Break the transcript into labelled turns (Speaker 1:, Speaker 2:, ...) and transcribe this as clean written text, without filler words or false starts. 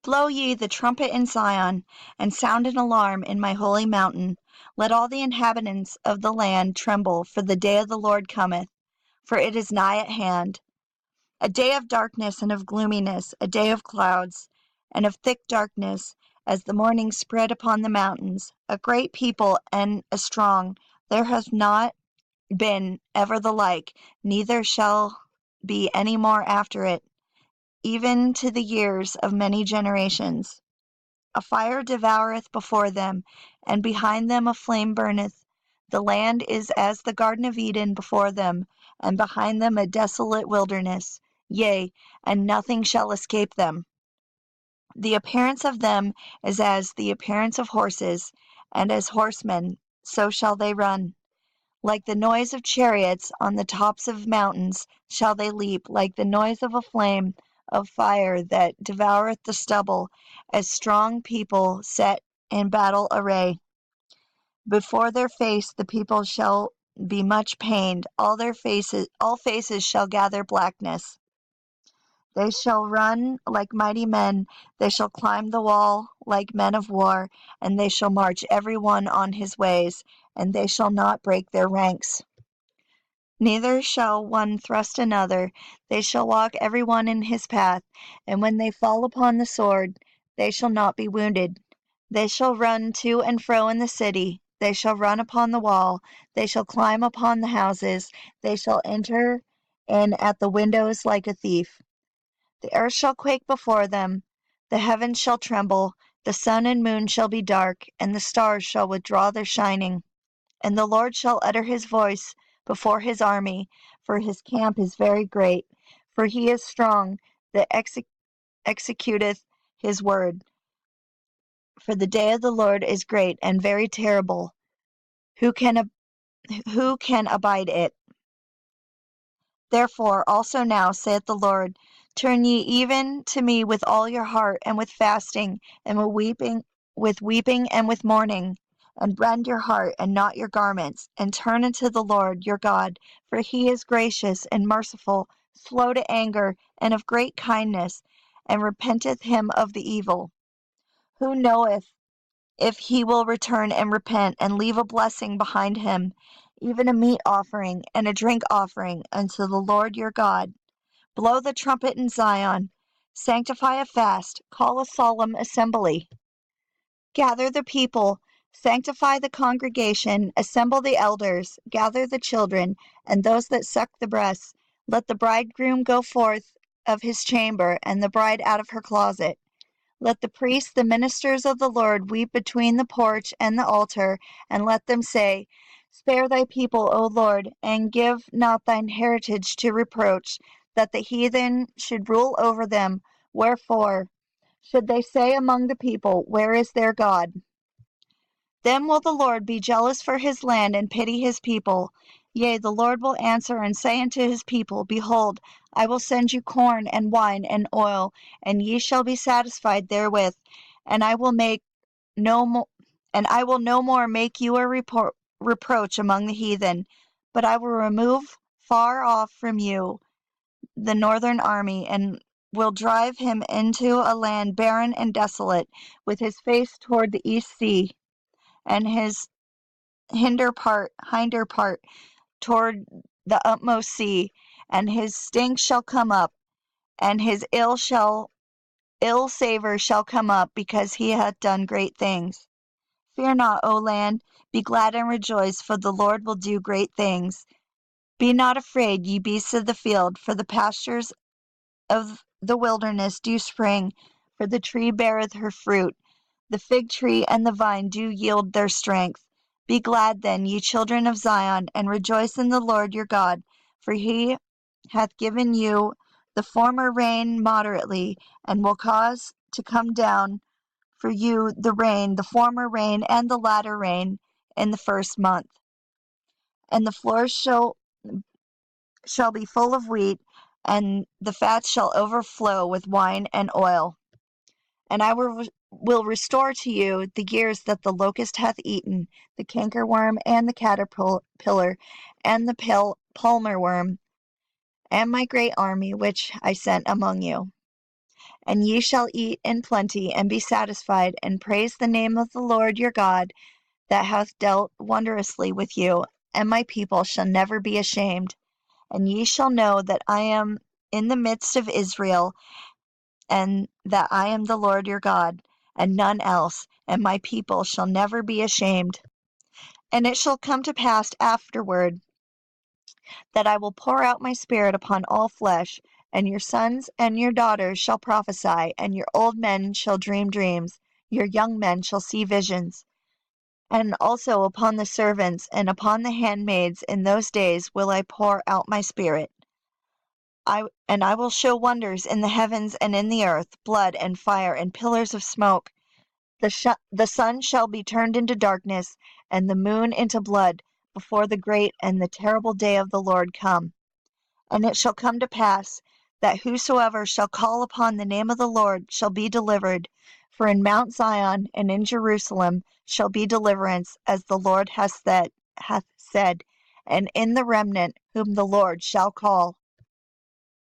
Speaker 1: Blow ye the trumpet in Zion, and sound an alarm in my holy mountain. Let all the inhabitants of the land tremble, for the day of the Lord cometh, for it is nigh at hand. A day of darkness and of gloominess, a day of clouds and of thick darkness, as the morning spread upon the mountains. A great people and a strong, there hath not been ever the like, neither shall be any more after it, even to the years of many generations. A fire devoureth before them, and behind them a flame burneth. The land is as the Garden of Eden before them, and behind them a desolate wilderness. Yea, and nothing shall escape them. The appearance of them is as the appearance of horses, and as horsemen, so shall they run. Like the noise of chariots on the tops of mountains shall they leap, like the noise of a flame of fire that devoureth the stubble, as strong people set in battle array. Before their face the people shall be much pained, all faces shall gather blackness. They shall run like mighty men, they shall climb the wall like men of war, and they shall march every one on his ways, and they shall not break their ranks. Neither shall one thrust another, they shall walk every one in his path, and when they fall upon the sword, they shall not be wounded. They shall run to and fro in the city, they shall run upon the wall, they shall climb upon the houses, they shall enter in at the windows like a thief. The earth shall quake before them, the heavens shall tremble, the sun and moon shall be dark, and the stars shall withdraw their shining. And the Lord shall utter his voice before his army, for his camp is very great, for he is strong that executeth his word. For the day of the Lord is great and very terrible. Who can abide it? Therefore also now, saith the Lord, turn ye even to me with all your heart, and with fasting, and with weeping and with mourning, and rend your heart and not your garments, and turn unto the Lord your God, for he is gracious and merciful, slow to anger, and of great kindness, and repenteth him of the evil. Who knoweth if he will return and repent, and leave a blessing behind him, even a meat offering and a drink offering unto the Lord your God? Blow the trumpet in Zion, sanctify a fast, call a solemn assembly. Gather the people, sanctify the congregation, assemble the elders, gather the children, and those that suck the breasts. Let the bridegroom go forth of his chamber, and the bride out of her closet. Let the priests, the ministers of the Lord, weep between the porch and the altar, and let them say, Spare thy people, O Lord, and give not thine heritage to reproach, that the heathen should rule over them. Wherefore should they say among the people, Where is their God? Then will the Lord be jealous for his land and pity his people. Yea, the Lord will answer and say unto his people, Behold, I will send you corn and wine and oil, and ye shall be satisfied therewith, and I will no more make you a reproach among the heathen, but I will remove far off from you the northern army, and will drive him into a land barren and desolate, with his face toward the east sea, and his hinder part toward the utmost sea, and his stink shall come up, and his ill savor shall come up, because he hath done great things. Fear not, O land, be glad and rejoice, for the Lord will do great things. Be not afraid, ye beasts of the field, for the pastures of the wilderness do spring, for the tree beareth her fruit. The fig tree and the vine do yield their strength. Be glad then, ye children of Zion, and rejoice in the Lord your God, for he hath given you the former rain moderately, and will cause to come down for you the rain, the former rain, and the latter rain in the first month. And the floors shall be full of wheat, and the fats shall overflow with wine and oil. And I will restore to you the years that the locust hath eaten, the cankerworm, and the caterpillar, and the palmer worm, and my great army which I sent among you. And ye shall eat in plenty, and be satisfied, and praise the name of the Lord your God, that hath dealt wondrously with you, and my people shall never be ashamed. And ye shall know that I am in the midst of Israel, and that I am the Lord your God, and none else, and my people shall never be ashamed. And it shall come to pass afterward that I will pour out my Spirit upon all flesh, and your sons and your daughters shall prophesy, and your old men shall dream dreams, your young men shall see visions. And also upon the servants and upon the handmaids in those days will I pour out my Spirit. And I will show wonders in the heavens and in the earth, blood and fire and pillars of smoke. The sun shall be turned into darkness, and the moon into blood, before the great and the terrible day of the Lord come. And it shall come to pass that whosoever shall call upon the name of the Lord shall be delivered. For in Mount Zion and in Jerusalem shall be deliverance, as the Lord hath said, and in the remnant whom the Lord shall call.